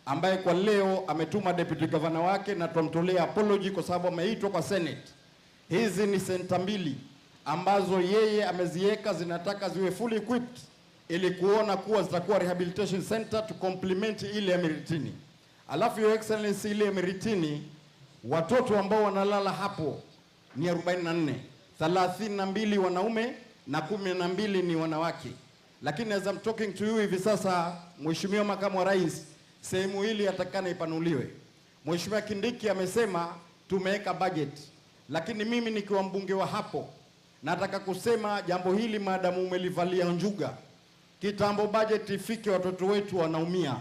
ambaye kwa leo ametuma deputy governor wake na tumtolea apology kwa sababu ameitwa kwa Senate. Hizi ni center mbili ambazo yeye ameziweka, zinataka ziwe fully equipped ili kuona kuwa zitakuwa rehabilitation center to complement ile ya Miritini. Alafu your excellency, ile ya Miritini watoto ambao wanalala hapo ni 44, 32 wanaume na 12 ni wanawake. Lakini as I'm talking to you hivi sasa, Mheshimiwa Makamu wa Rais, sehemu hili atakana ipanuliwe. Mheshimiwa Kindiki amesema tumeweka budget, lakini mimi nikiwa mbunge wa hapo nataka kusema jambo hili maadamu umelivalia njuga, kitambo budget ifike, watoto wetu wanaumia.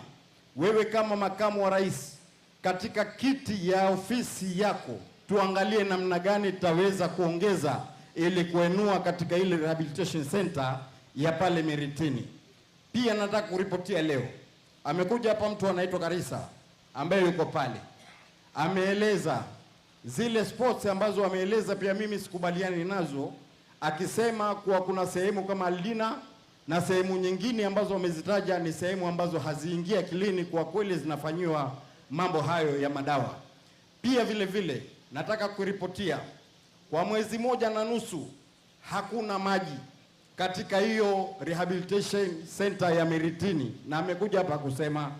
Wewe kama Makamu wa Rais, katika kiti ya ofisi yako tuangalie namna gani tutaweza kuongeza ili kuenua katika ile rehabilitation center ya pale Miritini. Pia nataka kuripotia leo, amekuja hapa mtu anaitwa Karisa ambaye yuko pale, ameeleza zile sports ambazo ameeleza, pia mimi sikubaliani nazo, akisema kuwa kuna sehemu kama Aldina na sehemu nyingine ambazo wamezitaja ni sehemu ambazo haziingia akilini, kwa kweli zinafanyiwa mambo hayo ya madawa. Pia vile vile nataka kuripotia kwa mwezi 1.5 hakuna maji katika hiyo rehabilitation center ya Miritini, na amekuja hapa kusema.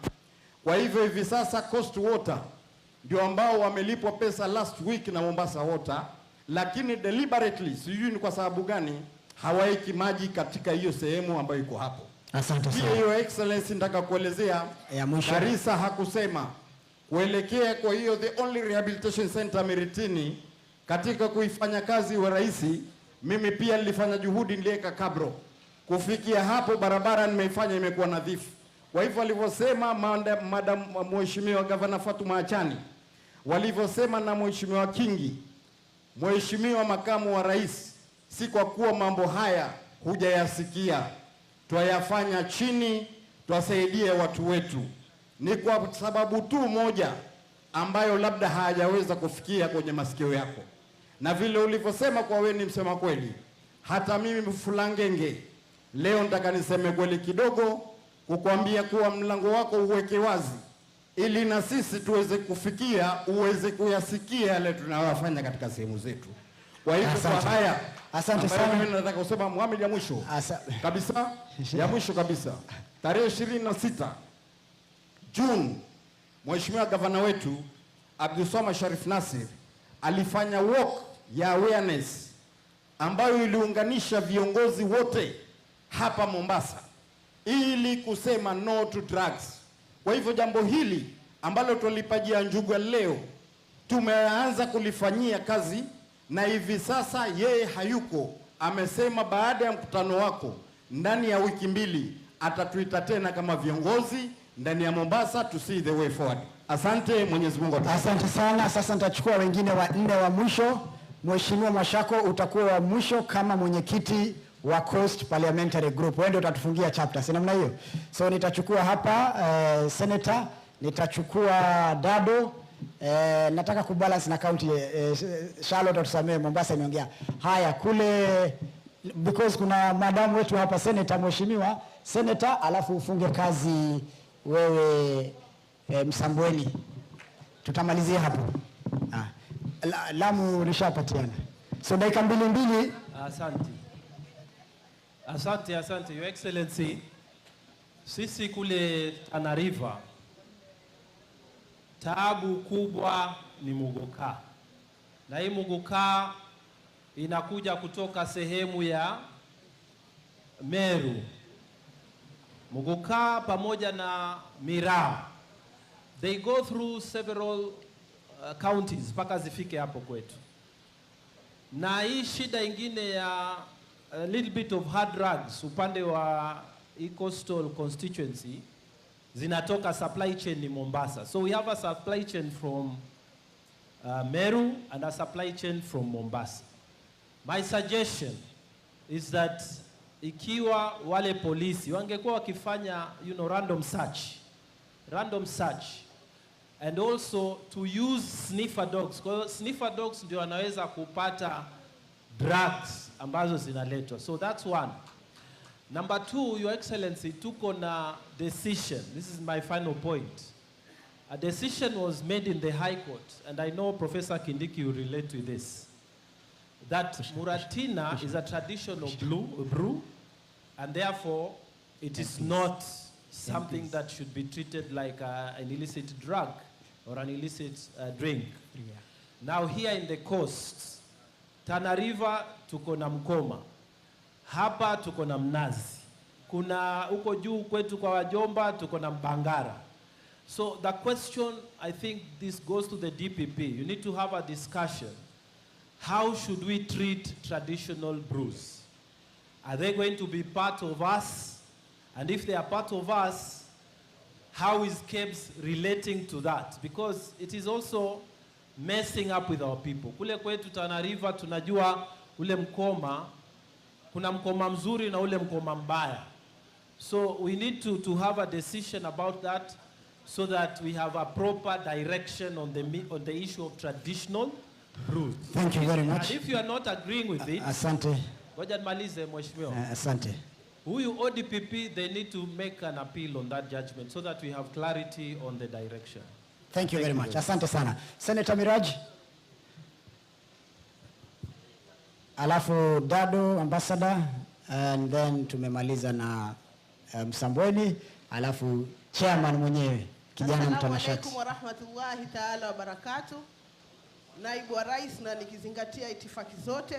Kwa hivyo hivi sasa Coast Water ndio ambao wamelipwa pesa last week na Mombasa Water, lakini deliberately sijui ni kwa sababu gani hawaiki maji katika hiyo sehemu ambayo iko hapo. Asante sana. Hiyo excellency nataka kuelezea Karisa hakusema kuelekea kwa hiyo the only rehabilitation center Miritini katika kuifanya kazi wa rais. Mimi pia nilifanya juhudi, niliweka kabro kufikia hapo, barabara nimeifanya imekuwa nadhifu. Kwa hivyo walivyosema madam Mheshimiwa Governor Fatuma Achani, walivyosema na Mheshimiwa Kingi, Mheshimiwa Makamu wa Rais, si kwa kuwa mambo haya hujayasikia, twayafanya chini, twasaidie watu wetu. Ni kwa sababu tu moja ambayo labda hajaweza kufikia kwenye masikio yako. Na vile ulivyosema kwa wewe ni msema kweli, hata mimi Mfulangenge leo nataka niseme kweli kidogo, kukwambia kuwa mlango wako uweke wazi ili na sisi tuweze kufikia, uweze kuyasikia yale tunayofanya katika sehemu zetu. Kwa hivyo kwa haya, asante sana. Mimi nataka kusema Muhammad, ya mwisho kabisa, ya mwisho kabisa, tarehe 26 June, Mheshimiwa Gavana wetu Abdulswamad Sharif Nassir alifanya walk ya awareness ambayo iliunganisha viongozi wote hapa Mombasa ili kusema no to drugs. Kwa hivyo jambo hili ambalo tulipajia njuga leo tumeanza kulifanyia kazi, na hivi sasa yeye hayuko, amesema baada ya mkutano wako ndani ya wiki 2 atatuita tena kama viongozi ndani ya Mombasa to see the way forward. Asante, Mwenyezi Mungu atubariki. Asante sana. Sasa nitachukua wengine wa 4 wa mwisho. Mheshimiwa Mashako utakuwa wa mwisho kama mwenyekiti wa Coast Parliamentary Group. Wewe ndio utatufungia chapter. Si namna hiyo? So nitachukua hapa Senator, nitachukua Dado, nataka kubalance na county. Charlotte tusamee, Mombasa imeongea. Haya kule because kuna madam wetu hapa Senator, Mheshimiwa Senator, alafu ufunge kazi wewe Msambweni. Tutamalizia hapo. Lamu nishapatiana. So dakika 2. Asante Your Excellency. Sisi kule Tana River taabu kubwa ni muguka. Na hii muguka inakuja kutoka sehemu ya Meru. Muguka pamoja na Miraa, they go through several counties mpaka zifike hapo kwetu. Na hii shida ingine ya a little bit of hard drugs upande wa coastal constituency zinatoka supply chain ni Mombasa. So we have a supply chain from Meru and a supply chain from Mombasa. My suggestion is that ikiwa wale polisi wangekuwa wakifanya random search and also to use sniffer dogs, because sniffer dogs ndio wanaweza kupata drugs ambazo zinaletwa. So that's one. Number 2, Your Excellency, tuko na decision. This is my final point. a decision was made in the High Court, and I know Professor Kindiki will relate to this, that Muratina is a traditional brew, and therefore it is not something that should be treated like an illicit drug or an illicit drink. Yeah. Now here in the coast, Tana River tuko na Mkoma, hapa tuko na Mnazi, kuna uko juu kwetu kwa Wajomba tuko na Mbangara. So the question, I think this goes to the DPP. You need to have a discussion. How should we treat traditional brews? Are they going to be part of us? And if they are part of us, how is KEBS relating to that? Because it is also messing up with our people. Kule kwetu Tana River tunajua ule Mkoma, kuna Mkoma mzuri na ule Mkoma mbaya. So we need to have a decision about that, so that we have a proper direction on the issue of traditional brews. Thank you very much. And if you are not agreeing with it, Asante. ngoja nimalize mheshimiwa. Asante. Huyu ODPP, they need to make an appeal on that judgment so that we have clarity on the direction. Thank you very much. Asante sana. Senator Miraj. Alafu Dado, Ambassador, and then tumemaliza na Msambweni, alafu chairman mwenyewe kijana mtanashati. Assalamu alaikum warahmatullahi taala wabarakatuh. Naibu wa Rais, na nikizingatia itifaki zote,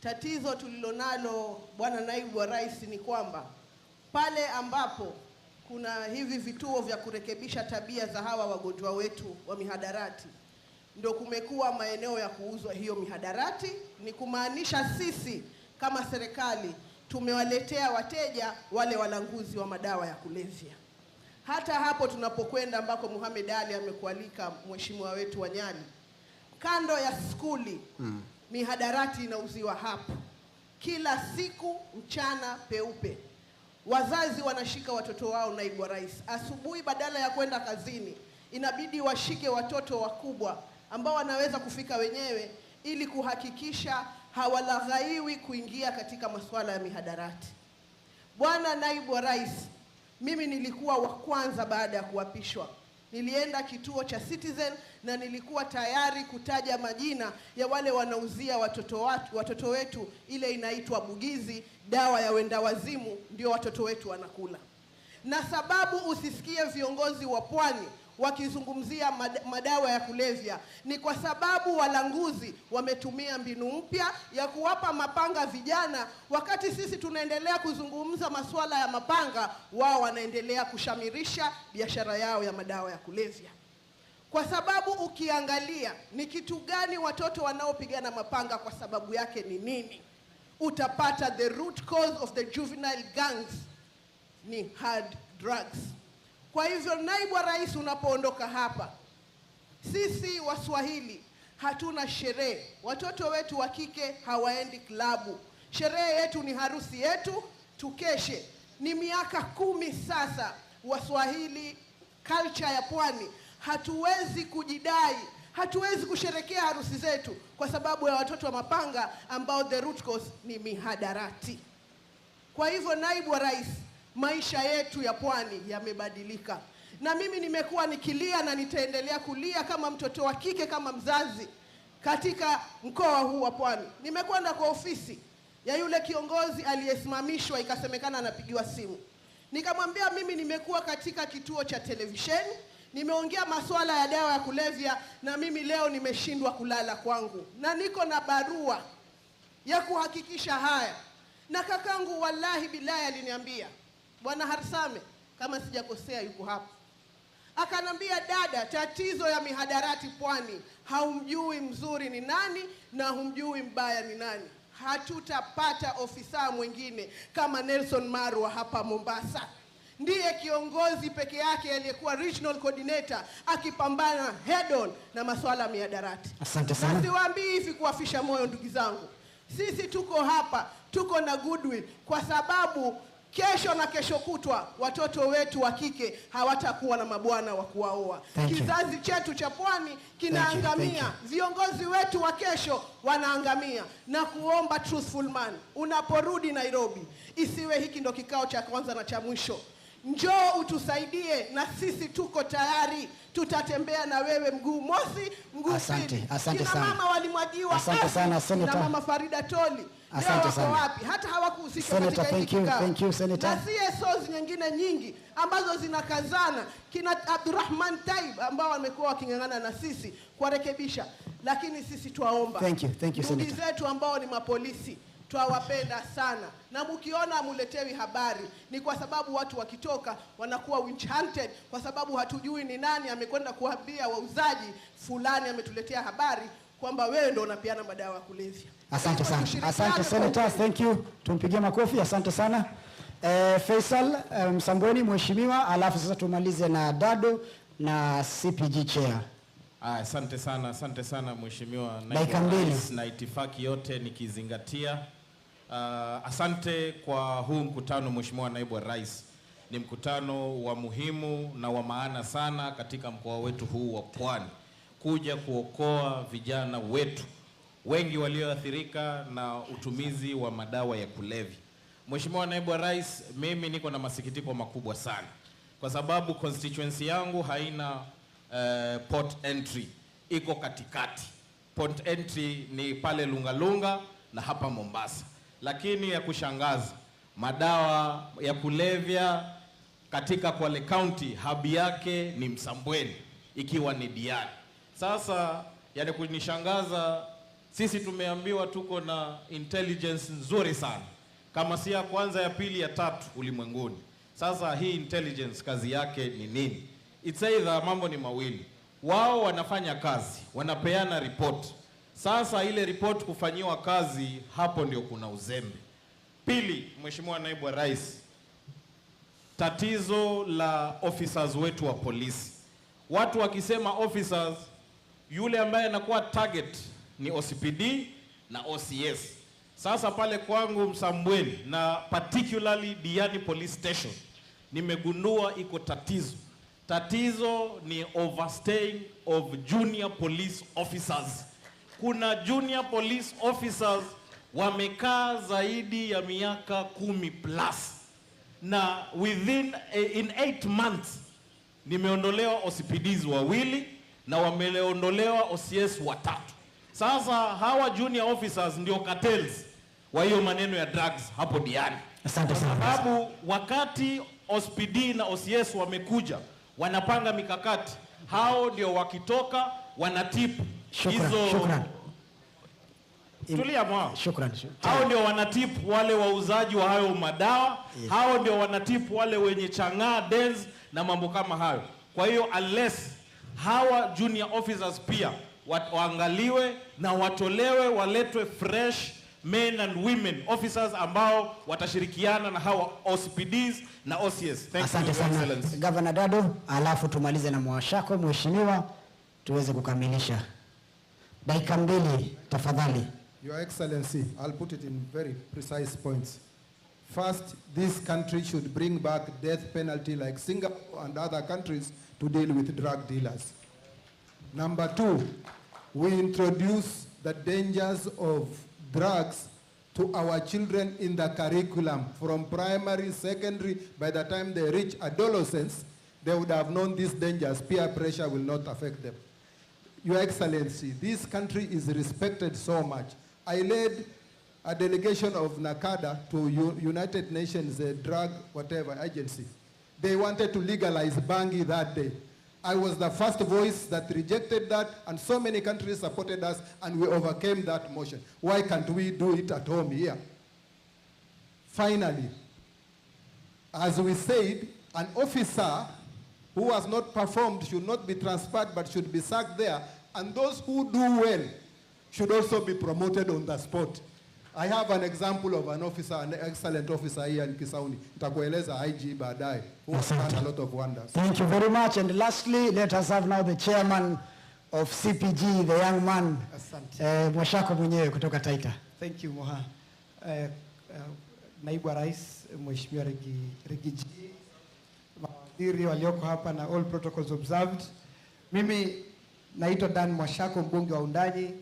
tatizo tulilonalo Bwana Naibu wa Rais ni kwamba pale ambapo kuna hivi vituo vya kurekebisha tabia za hawa wagonjwa wetu wa mihadarati, ndio kumekuwa maeneo ya kuuzwa hiyo mihadarati. Ni kumaanisha sisi kama serikali tumewaletea wateja wale walanguzi wa madawa ya kulevya. Hata hapo tunapokwenda ambako Muhammad Ali amekualika mheshimiwa wetu wa Nyali, kando ya skuli, mihadarati inauziwa hapo kila siku mchana peupe. Wazazi wanashika watoto wao, Naibu wa Rais, asubuhi badala ya kwenda kazini inabidi washike watoto wakubwa ambao wanaweza kufika wenyewe, ili kuhakikisha hawalaghaiwi kuingia katika masuala ya mihadarati. Bwana Naibu wa Rais, mimi nilikuwa wa kwanza baada ya kuapishwa. Nilienda kituo cha Citizen na nilikuwa tayari kutaja majina ya wale wanauzia watoto wetu ile inaitwa bugizi, dawa ya wenda wazimu, ndio watoto wetu wanakula. Na sababu usisikie viongozi wa Pwani wakizungumzia madawa ya kulevya ni kwa sababu walanguzi wametumia mbinu mpya ya kuwapa mapanga vijana, wakati sisi tunaendelea kuzungumza masuala ya mapanga, wao wanaendelea kushamirisha biashara yao ya madawa ya kulevya. Kwa sababu ukiangalia ni kitu gani watoto wanaopigana mapanga kwa sababu yake ni nini, utapata the root cause of the juvenile gangs ni hard drugs. Kwa hivyo Naibu wa Rais, unapoondoka hapa, sisi Waswahili hatuna sherehe. Watoto wetu wa kike hawaendi klabu. Sherehe yetu ni harusi yetu, tukeshe. Ni miaka 10 sasa Waswahili, culture ya Pwani, hatuwezi kujidai, hatuwezi kusherekea harusi zetu kwa sababu ya watoto wa mapanga ambao the root cause ni mihadarati. Kwa hivyo Naibu wa Rais, maisha yetu ya Pwani yamebadilika. Na mimi nimekuwa nikilia na nitaendelea kulia kama mtoto wa kike, kama mzazi katika mkoa huu wa Pwani. Nimekwenda kwa ofisi ya yule kiongozi aliyesimamishwa, ikasemekana anapigiwa simu. Nikamwambia mimi nimekuwa katika kituo cha televisheni, nimeongea masuala ya dawa ya kulevya, na mimi leo nimeshindwa kulala kwangu, na niko na barua ya kuhakikisha haya. Na kakangu wallahi billahi aliniambia, Bwana Harsame kama sijakosea yuko hapa, akanambia, dada, tatizo ya mihadarati Pwani, haumjui mzuri ni nani na humjui mbaya ni nani. Hatutapata ofisa mwingine kama Nelson Marwa hapa Mombasa. Ndiye kiongozi peke yake aliyekuwa regional coordinator akipambana head on na masuala ya mihadarati. Asante sana. Na siwaambii hivi kuafisha moyo, ndugu zangu. Sisi tuko hapa, tuko na goodwill kwa sababu kesho na kesho kutwa watoto wetu wa kike hawatakuwa na mabwana wa kuwaoa. Kizazi chetu cha Pwani kinaangamia. Viongozi wetu wa kesho wanaangamia. Na kuomba truthful man, unaporudi Nairobi, isiwe hiki ndo kikao cha kwanza na cha mwisho. njoo utusaidie, na sisi tuko tayari, tutatembea na wewe mguu mosi mguu pili. Asante sana. Kina mama walimwagiwa. Asante sana Senator. Na mama Farida Toli. Asante sana. Wapi? Hata hawakuhusishwa katika hiki kikao. Thank you Senator. Na CSOs nyingine nyingi ambazo zinakazana, kina Abdurrahman Taib ambao wamekuwa wakingangana na sisi kurekebisha, lakini sisi tuwaomba. Thank you Senator. Ndugu zetu ambao ni mapolisi, twawapenda sana, na mkiona amuletewi habari ni kwa sababu watu wakitoka wanakuwa enchanted, kwa sababu hatujui ni nani amekwenda kuambia wauzaji fulani ametuletea habari kwamba wewe ndio unapeana madawa ya kulevya. Asante sana. Asante Senator, thank you. Tumpigie makofi, asante sana. Faisal Msambweni mheshimiwa, alafu sasa tumalize na Dado na CPG chair. Asante sana mheshimiwa Dakika mbili. Na itifaki yote nikizingatia. Asante kwa huu mkutano mheshimiwa naibu wa rais. Ni mkutano wa muhimu na wa maana sana katika mkoa wetu huu wa Pwani, kuja kuokoa vijana wetu wengi walioathirika na utumizi wa madawa ya kulevya. Mheshimiwa naibu wa rais, mimi niko na masikitiko makubwa sana kwa sababu constituency yangu haina port entry, iko katikati. Port entry ni pale Lungalunga na hapa Mombasa. Lakini ya kushangaza, madawa ya kulevya katika Kwale County hub yake ni Msambweni, ikiwa ni Diani. Sasa yani kunishangaza, sisi tumeambiwa tuko na intelligence nzuri sana, kama si ya kwanza, ya pili, ya tatu ulimwenguni. Sasa hii intelligence kazi yake ni nini? It's either mambo ni mawili. Wao wanafanya kazi, wanapeana report. Sasa ile report kufanyiwa kazi, hapo ndio kuna uzembe. Pili, mheshimiwa naibu wa rais, tatizo la officers wetu wa polisi. Watu wakisema officers, yule ambaye anakuwa target ni OCPD na OCS. Sasa pale kwangu Msambweni na particularly Diani Police Station, nimegundua iko tatizo. Tatizo ni overstaying of junior police officers. Kuna junior police officers wamekaa zaidi ya miaka 10+, na in 8 months nimeondolewa OCPDs 2 na wameondolewa OCS 3. Sasa hawa junior officers ndio cartels wa hiyo maneno ya drugs hapo Diani. Asante sana. Sababu wakati OCPD na OCS wamekuja, wanapanga mikakati, hao ndio wakitoka wanatipu hizo. Shukran. Tulia mwa. Shukran. Hao ndio wanatipu wale wauzaji wa hayo madawa. Yes. Hao ndio wanatipu wale wenye chang'aa, dens na mambo kama hayo. Kwa hiyo unless hawa junior officers pia waangaliwe na watolewe, waletwe fresh men and women officers ambao watashirikiana na hawa OCPDs na OCS. Asante sana Governor Dado, alafu tumalize na mwashako mheshimiwa tuweze kukamilisha. Dakika 2 tafadhali. Your Excellency, I'll put it in very precise points. First, this country should bring back death penalty like Singapore and other countries to deal with drug dealers. Number 2, we introduce the dangers of drugs to our children in the curriculum from primary, secondary. By the time they reach adolescence, they would have known these dangers. Peer pressure will not affect them. Your Excellency, this country is respected so much. I led a delegation of NACADA to United Nations drug whatever agency. They wanted to legalize bangi that day. I was the first voice that rejected that, and so many countries supported us, and we overcame that motion. Why can't we do it at home here? Finally, as we said, an officer who has not performed should not be transferred but should be sacked there, and those who do well should also be promoted on the spot. I have an example of an officer, an excellent officer here in Kisauni. Nitakueleza IG baadaye, who has done a lot of wonders. Thank you very much. And lastly, let us have now the chairman of CPG, the young man, Mwashako mwenyewe kutoka Taita. Thank you, Moha. Naibu wa Rais, Mheshimiwa Rigiji, mawaziri walioko hapa na all protocols observed. Mimi naitwa Dan Mwashako, mbunge wa Undanyi.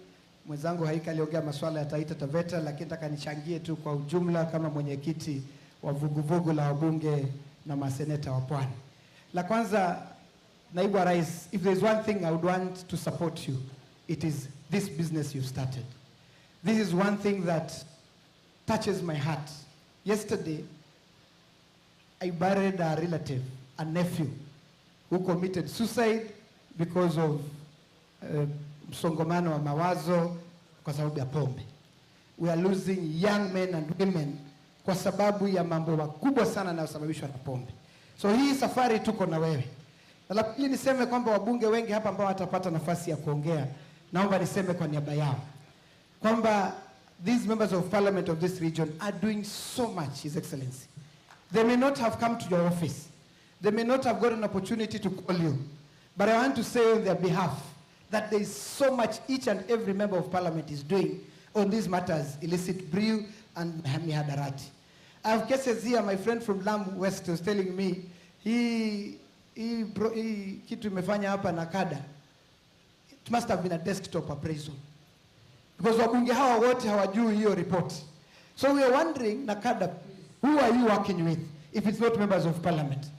Mwenzangu Haika aliongea masuala ya Taita Taveta, lakini nataka nichangie tu kwa ujumla kama mwenyekiti wa vuguvugu la wabunge na maseneta wa Pwani. La kwanza, Naibu wa Rais, if there's one thing I would want to support you, it is this business you've started. This is one thing that touches my heart. Yesterday, I buried a relative, a nephew, who committed suicide because of msongomano wa mawazo kwa sababu ya pombe. We are losing young men and women kwa sababu ya mambo makubwa sana yanayosababishwa na pombe. So hii safari tuko na wewe. Na la pili niseme kwamba wabunge wengi hapa ambao watapata nafasi ya kuongea, naomba niseme kwa niaba yao kwamba these members of parliament of this region are doing so much, His Excellency. They may not have come to your office. They may not have got an opportunity to call you. But I want to say on their behalf that there is so much each and every member of parliament is doing on these matters, illicit brew and mihadarati. I have cases here, my friend from Lamu West was telling me, he kitu imefanya hapa na kada. It must have been a desktop appraisal. Because wabunge hawa wote hawajui hiyo report. So we are wondering, Nakada, who are you working with if it's not members of parliament?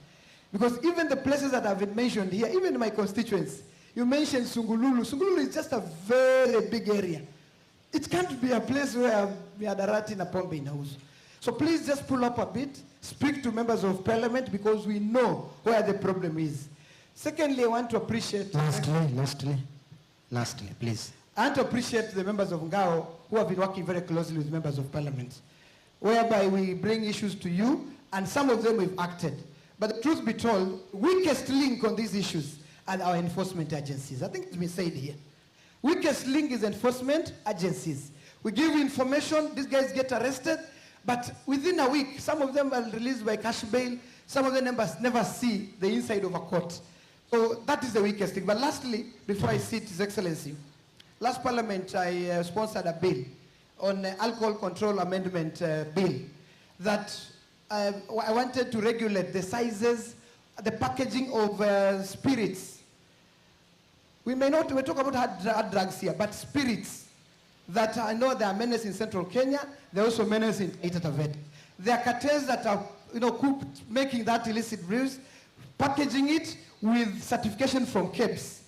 Because even the places that have been mentioned here, even in my constituents, you mentioned Sungululu. Sungululu is just a very big area. It can't be a place where mihadarati na pombe inauzwa. So please just pull up a bit, speak to members of parliament because we know where the problem is. Secondly, I want to appreciate... Lastly, please. I want to appreciate the members of Ngao who have been working very closely with members of parliament, whereby we bring issues to you, and some of them we've acted. But the truth be told, weakest link on these issues are our enforcement agencies. I think it's been said here. Weakest link is enforcement agencies. We give information, these guys get arrested, but within a week, some of them are released by cash bail, some of them never see the inside of a court. So that is the weakest thing. But lastly, before I sit, His Excellency, last parliament I sponsored a bill on alcohol control amendment bill that I wanted to regulate the sizes, the packaging of spirits. We talk about hard drugs here, but spirits that I know there are menace in central Kenya, there are also menace in Taita Taveta. There are cartels that are cooked, making that illicit brews, packaging it with certification from KEBS.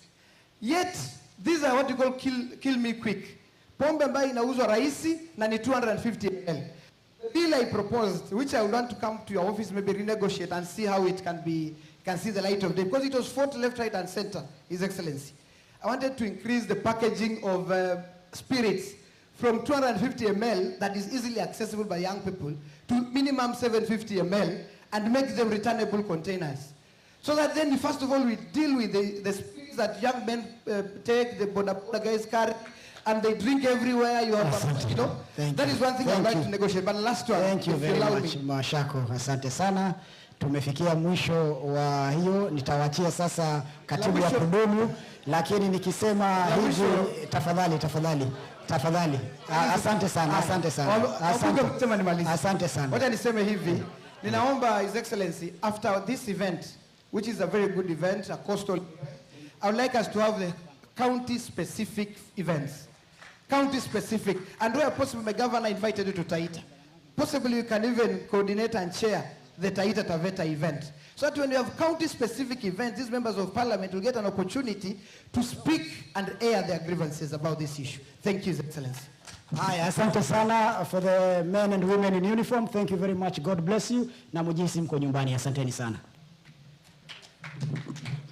Yet, these are what you call kill me quick. Pombe ambayo inauzwa rahisi na ni 250 ml. The bill I proposed, which I would want to come to your office, maybe renegotiate and see how it can see the light of day, because it was fought left, right, and center, His Excellency. I wanted to increase the packaging of spirits from 250 ml that is easily accessible by young people to minimum 750 ml and make them returnable containers. So that then, first of all, we deal with the spirits that young men take, the boda guys carry, and they drink everywhere. You have, that is one thing I'd like to negotiate. But last one, thank you very much, Mashako. Asante sana. Tumefikia mwisho wa hiyo. Nitawachia sasa katibu ya kudumu, lakini nikisema hivi, tafadhali. Asante sana. Asante sana. Wacha niseme hivi, ninaomba His Excellency, after this event, which is a very good event, a coastal event, I would like us to have the county-specific events. County-specific. And where possible, my governor invited you to Taita. Possibly you can even coordinate and chair the Taita Taveta event. So that when you have county-specific events, these members of parliament will get an opportunity to speak and air their grievances about this issue. Thank you, His Excellency. Hi, asante sana for the men and women in uniform. Thank you very much. God bless you. Na mjisi mko nyumbani. Asanteni sana.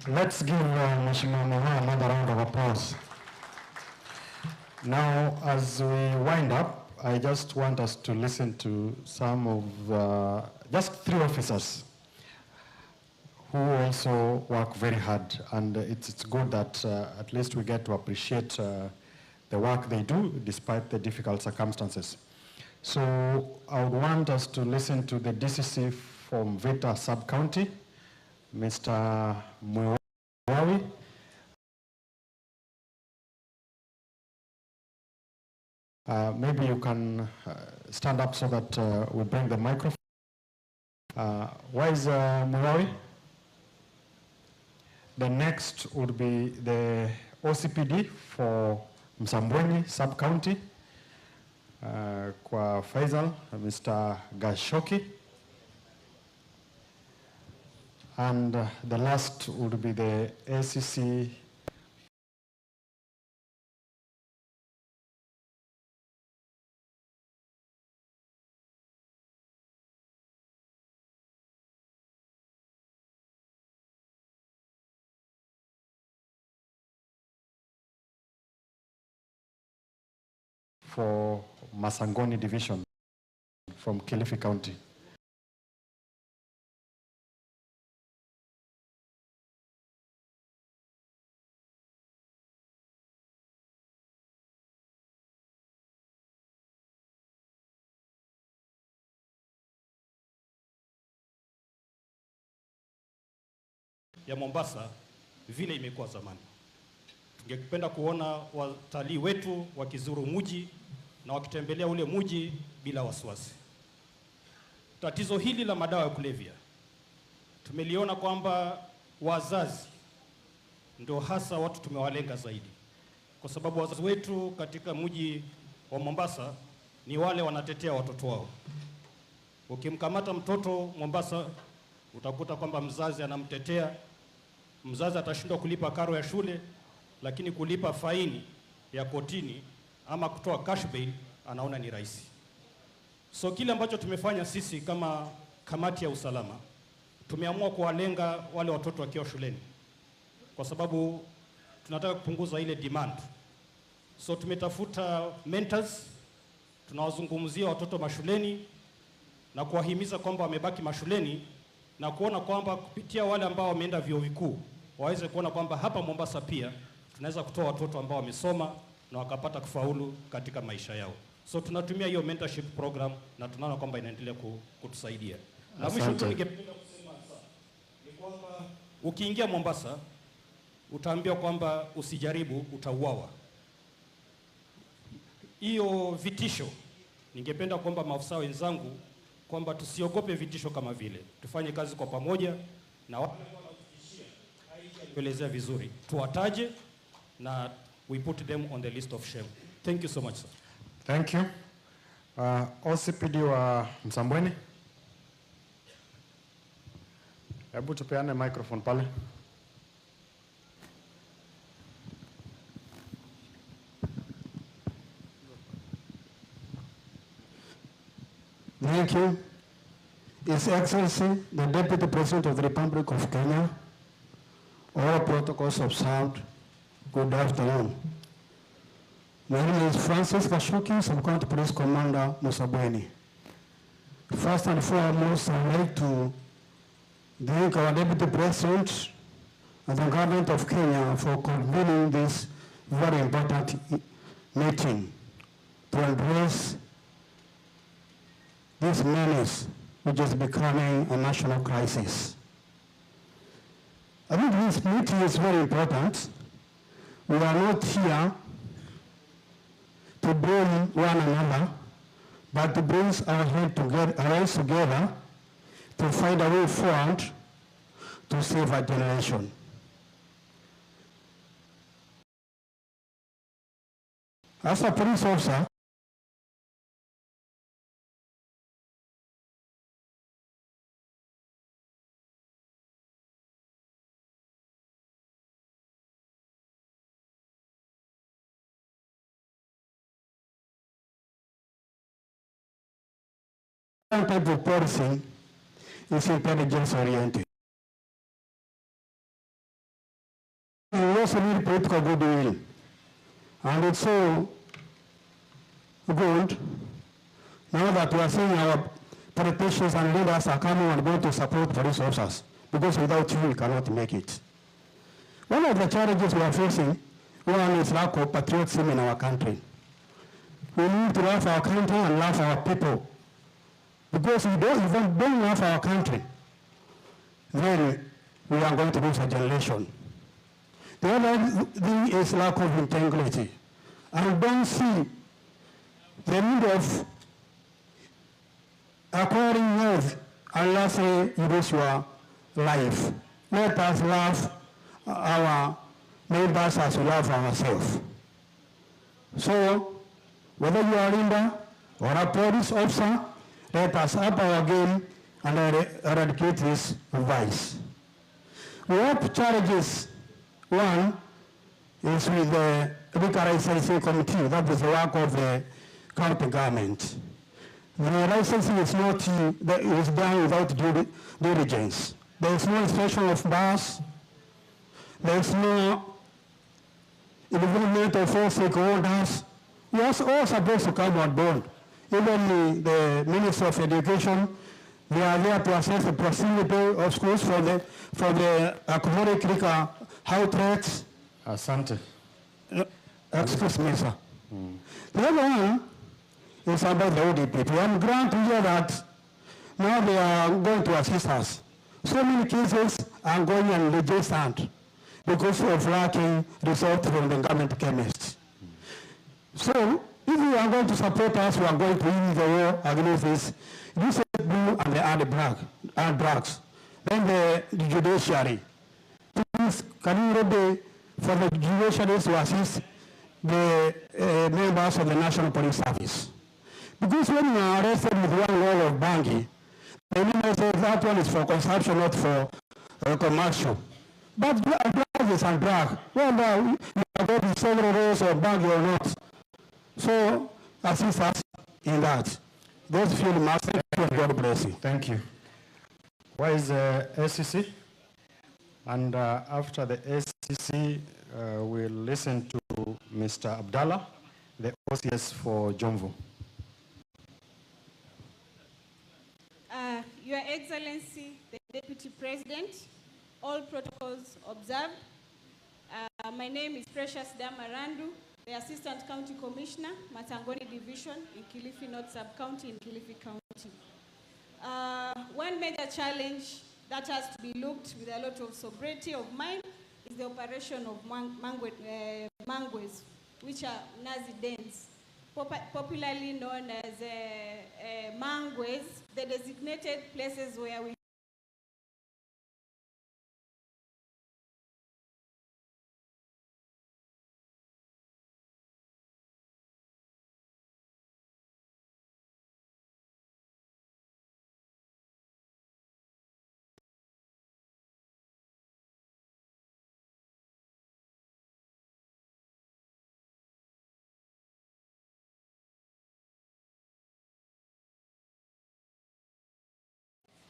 Let's give Mheshimiwa Moha another round of applause. Now, as we wind up, I just want us to listen to some of just 3 officers who also work very hard, and it's good that at least we get to appreciate the work they do despite the difficult circumstances. So I would want us to listen to the DCC from Vita Sub-County, Mr. Mwawi. Maybe you can stand up so that we bring the microphone. Where is Mwawi? The next would be the OCPD for Msambweni Sub-County, kwa Faisal, Mr. Gashoki. And the last would be the ACC for Masangoni Division from Kilifi County. Ya Mombasa vile imekuwa zamani. Tungependa kuona watalii wetu wakizuru mji na wakitembelea ule mji bila wasiwasi. Tatizo hili la madawa ya kulevya tumeliona kwamba wazazi ndio hasa watu tumewalenga zaidi, kwa sababu wazazi wetu katika mji wa Mombasa ni wale wanatetea watoto wao. Ukimkamata mtoto Mombasa utakuta kwamba mzazi anamtetea. Mzazi atashindwa kulipa karo ya shule, lakini kulipa faini ya kotini ama kutoa cash bail anaona ni rahisi. So kile ambacho tumefanya sisi kama kamati ya usalama, tumeamua kuwalenga wale watoto wakiwa shuleni, kwa sababu tunataka kupunguza ile demand. So tumetafuta mentors, tunawazungumzia watoto mashuleni na kuwahimiza kwamba wamebaki mashuleni, na kuona kwamba kupitia wale ambao wameenda vyuo vikuu waweze kuona kwamba hapa Mombasa pia tunaweza kutoa watoto ambao wamesoma na wakapata kufaulu katika maisha yao. So tunatumia hiyo mentorship program na tunaona kwamba inaendelea kutusaidia. Na mwisho tu ningependa kusema ni kwamba ukiingia Mombasa utaambiwa kwamba usijaribu, utauawa. Hiyo vitisho, ningependa kwamba maafisa wenzangu kwamba tusiogope vitisho kama vile. Tufanye kazi kwa pamoja na wale wanaotishia kuelezea vizuri. Tuwataje na we put them on the list of shame. Thank you so much, sir. Thank you. OCPD wa Msambweni. Hebu tupeane microphone pale. Thank you. His Excellency, the Deputy President of the Republic of Kenya, all protocols observed, good afternoon. My name is Francis Kashuki, Sub-County Police Commander, Musabweni. First and foremost, I'd like to thank our Deputy President and the Government of Kenya for convening this very important meeting to address this menace which is becoming a national crisis. I think this meeting is very important. We are not here to blame one another, but to bring our heads together to find a way forward to save our generation. As a police officer, one type of policy is intelligence oriented. We also need political goodwill. And it's so good now that we are seeing our politicians and leaders are coming and going to support police officers, because without you, we cannot make it. One of the challenges we are facing, one is lack of patriotism in our country. We need to love our country and love our people. Because if we don't love our country, then we are going to lose a generation. The other thing is lack of integrity. I don't see the need of acquiring wealth unless you lose your life. Let us love our neighbors as we love ourselves. So, whether you are a leader or a police officer, let us up our game and eradicate this vice. We have challenges. One is with the licensing committee. That is the work of the county government. The licensing is not is done without due diligence. There is no inspection of bars. There is no involvement of all stakeholders. We are all supposed to come on board. Even the Minister of Education, they are there to assess the proximity of schools for the alcoholic liquor outlets. Asante. Excuse me, sir. The other one is about the ODP. I'm glad to hear that now they are going to assist us. So many cases are going unregistered because of lacking results from the government chemists. So if you are going to support us, we are going to win the war against this. You said blue and the other drugs. Then the judiciary. Please, can you ready for the judiciary to assist the members of the National Police Service? Because when you are arrested with one roll of bangi, the minister says that one is for consumption, not for commercial. But drugs is a drug. Whether you are getting several rolls of bangi or not. So assist us in that. Those few remarks, God bless you. Thank you. Where is the SCC? And after the SCC, we'll listen to Mr. Abdallah, the OCS for Jomvu. Your Excellency, the Deputy President, all protocols observed. My name is Precious Damarandu, the Assistant County Commissioner, Matangoni Division in Kilifi North Sub-County in Kilifi County. One major challenge that has to be looked with a lot of sobriety of mind is the operation of mangues, which are Nazi dens, popularly known as mangues, the designated places where we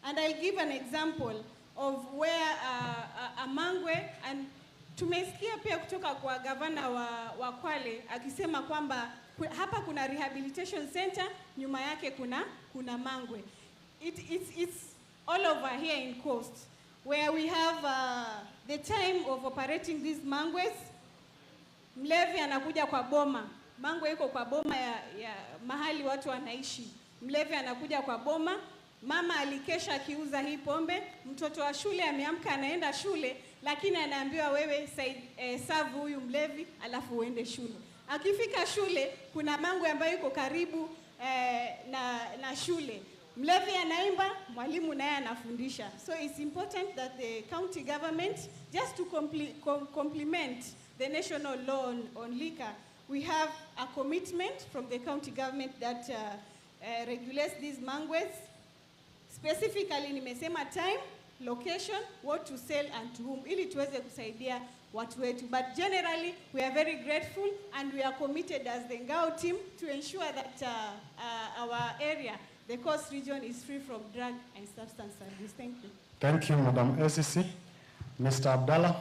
And I'll give an example of where a mangwe, and tumesikia pia kutoka kwa gavana wa Kwale akisema kwamba hapa kuna rehabilitation center, nyuma yake kuna mangwe. It's all over here in Coast, where we have the time of operating these mangwes. Mlevi anakuja kwa boma, mangwe iko kwa boma ya mahali watu wanaishi. Mlevi anakuja kwa boma, mama alikesha akiuza hii pombe, mtoto wa shule ameamka anaenda shule, lakini anaambiwa wewe serve huyu mlevi alafu uende shule. Akifika shule kuna mangwe ambayo iko karibu na shule. Mlevi anaimba, mwalimu naye anafundisha. So it's important that the county government, just to complement the national law on liquor, we have a commitment from the county government that regulates these mangwes. Specifically nimesema time, location, what to sell and to whom, ili tuweze kusaidia watu wetu. But generally, we are very grateful and we are committed as the Ngao team to ensure that our area, the Coast region, is free from drug and substance abuse. Thank you. Thank you, Madam SCC. Mr. Abdallah.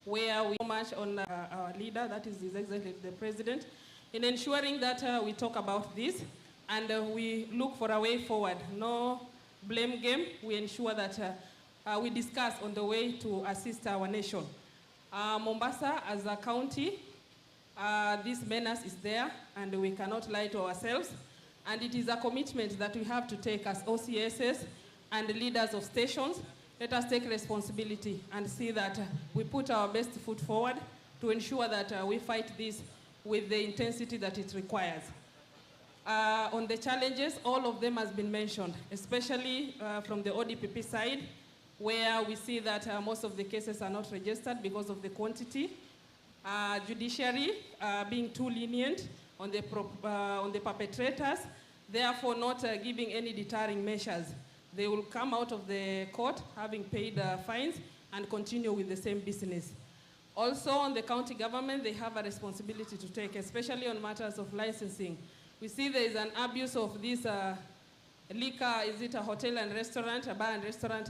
Where we so much on our leader, that is His Excellency the President, in ensuring that we talk about this and we look for a way forward. No blame game. We ensure that we discuss on the way to assist our nation. Mombasa, as a county, this menace is there, and we cannot lie to ourselves. And it is a commitment that we have to take as OCSs and leaders of stations. Let us take responsibility and see that we put our best foot forward to ensure that we fight this with the intensity that it requires. On the challenges, all of them has been mentioned, especially from the ODPP side, where we see that most of the cases are not registered because of the quantity. Judiciary being too lenient on the perpetrators, therefore not giving any deterring measures. They will come out of the court having paid fines and continue with the same business. Also, on the county government, they have a responsibility to take, especially on matters of licensing. We see there is an abuse of this liquor, is it a hotel and restaurant, a bar and restaurant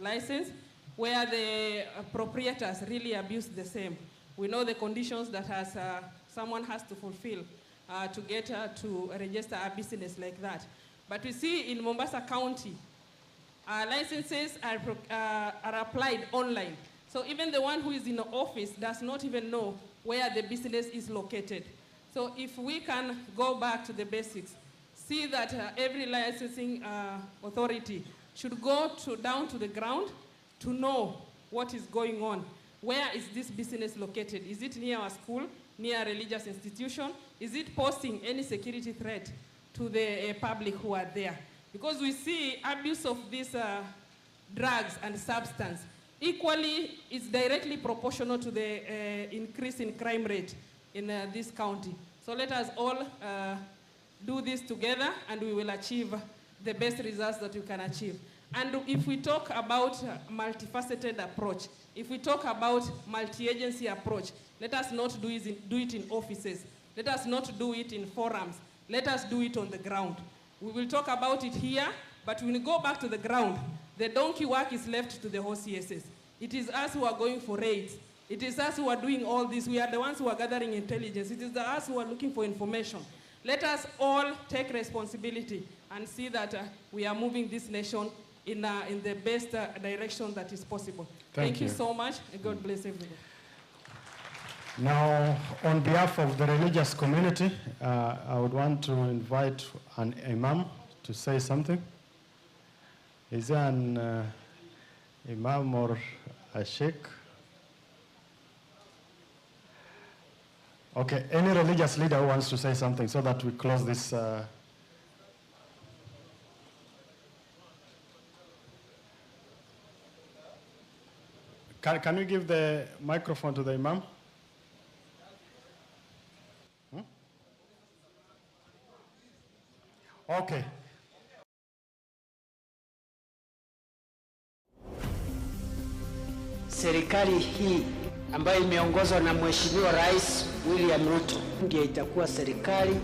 license, where the proprietors really abuse the same. We know the conditions that someone has to fulfill to get to register a business like that. But we see in Mombasa County, licenses are applied online. So even the one who is in the office does not even know where the business is located. So if we can go back to the basics, see that every licensing authority should go down to the ground to know what is going on. Where is this business located? Is it near a school, near a religious institution? Is it posing any security threat to the public who are there? Because we see abuse of these drugs and substance equally is directly proportional to the increase in crime rate in this county. So let us all do this together, and we will achieve the best results that we can achieve. And if we talk about multifaceted approach, if we talk about multi-agency approach, let us not do it in offices. Let us not do it in forums. Let us do it on the ground. We will talk about it here, but when we go back to the ground, the donkey work is left to the OCSs. It is us who are going for raids. It is us who are doing all this. We are the ones who are gathering intelligence. It is us who are looking for information. Let us all take responsibility and see that we are moving this nation in the best direction that is possible. Thank you so much, and God bless everyone. Now, on behalf of the religious community, I would want to invite an imam to say something. Is there an imam or a sheikh? Okay, any religious leader who wants to say something so that we close this. Can we give the microphone to the imam? Okay. Serikali hii ambayo imeongozwa na Mheshimiwa Rais William RUTO ndiyo itakuwa serikali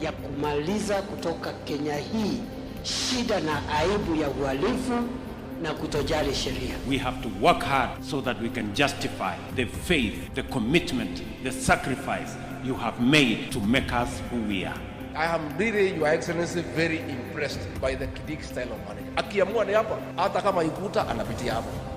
ya kumaliza kutoka Kenya hii shida na aibu ya uhalifu na kutojali sheria. We have to work hard so that we can justify the faith, the commitment, the sacrifice you have made to make us who we are. I am really, Your Excellency, very impressed by the Kidik style of management. Akiamua ni hapa, hata kama ikuta anapitia hapa.